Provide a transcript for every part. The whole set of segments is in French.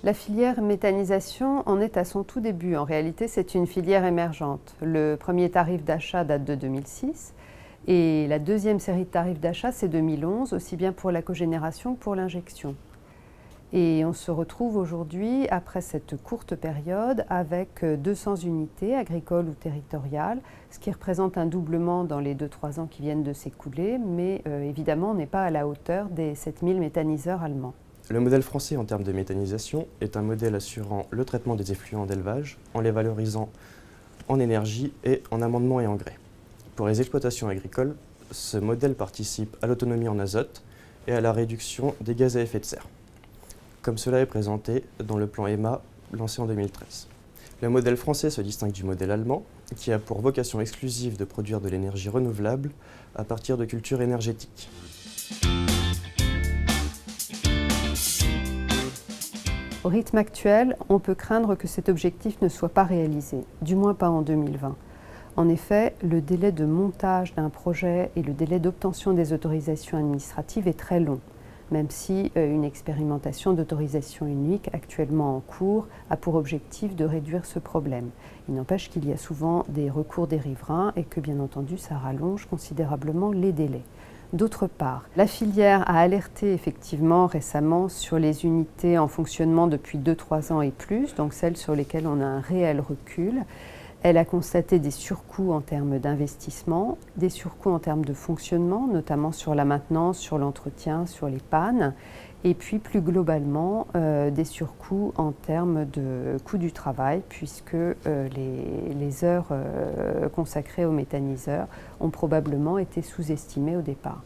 La filière méthanisation en est à son tout début. En réalité, c'est une filière émergente. Le premier tarif d'achat date de 2006 et la deuxième série de tarifs d'achat, c'est 2011, aussi bien pour la cogénération que pour l'injection. Et on se retrouve aujourd'hui, après cette courte période, avec 200 unités agricoles ou territoriales, ce qui représente un doublement dans les 2-3 ans qui viennent de s'écouler, mais évidemment, on n'est pas à la hauteur des 7000 méthaniseurs allemands. Le modèle français en termes de méthanisation est un modèle assurant le traitement des effluents d'élevage en les valorisant en énergie et en amendement et engrais. Pour les exploitations agricoles, ce modèle participe à l'autonomie en azote et à la réduction des gaz à effet de serre, comme cela est présenté dans le plan EMA lancé en 2013. Le modèle français se distingue du modèle allemand, qui a pour vocation exclusive de produire de l'énergie renouvelable à partir de cultures énergétiques. Au rythme actuel, on peut craindre que cet objectif ne soit pas réalisé, du moins pas en 2020. En effet, le délai de montage d'un projet et le délai d'obtention des autorisations administratives est très long, même si une expérimentation d'autorisation unique actuellement en cours a pour objectif de réduire ce problème. Il n'empêche qu'il y a souvent des recours des riverains et que bien entendu ça rallonge considérablement les délais. D'autre part, la filière a alerté effectivement récemment sur les unités en fonctionnement depuis 2-3 ans et plus, donc celles sur lesquelles on a un réel recul. Elle a constaté des surcoûts en termes d'investissement, des surcoûts en termes de fonctionnement, notamment sur la maintenance, sur l'entretien, sur les pannes, et puis plus globalement des surcoûts en termes de coût du travail, puisque les heures consacrées aux méthaniseurs ont probablement été sous-estimées au départ.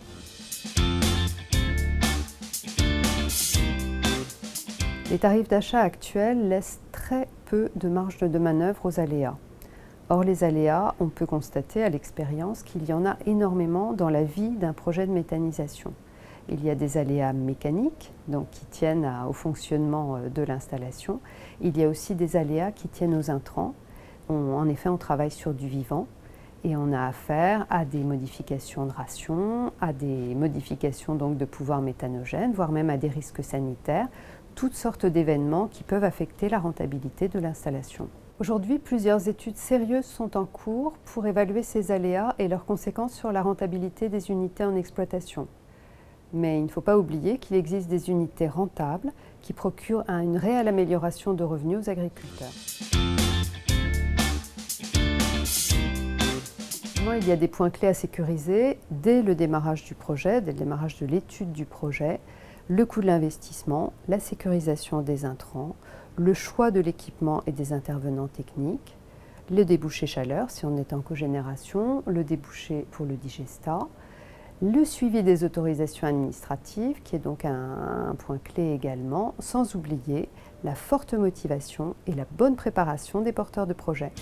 Les tarifs d'achat actuels laissent très peu de marge de manœuvre aux aléas. Or, les aléas, on peut constater à l'expérience qu'il y en a énormément dans la vie d'un projet de méthanisation. Il y a des aléas mécaniques, donc qui tiennent au fonctionnement de l'installation. Il y a aussi des aléas qui tiennent aux intrants. En effet, on travaille sur du vivant et on a affaire à des modifications de ration, à des modifications donc de pouvoir méthanogène, voire même à des risques sanitaires, toutes sortes d'événements qui peuvent affecter la rentabilité de l'installation. Aujourd'hui, plusieurs études sérieuses sont en cours pour évaluer ces aléas et leurs conséquences sur la rentabilité des unités en exploitation. Mais il ne faut pas oublier qu'il existe des unités rentables qui procurent une réelle amélioration de revenus aux agriculteurs. Il y a des points clés à sécuriser dès le démarrage du projet, dès le démarrage de l'étude du projet, le coût de l'investissement, la sécurisation des intrants, le choix de l'équipement et des intervenants techniques, le débouché chaleur si on est en cogénération, le débouché pour le digestat, le suivi des autorisations administratives, qui est donc un point clé également, sans oublier la forte motivation et la bonne préparation des porteurs de projets.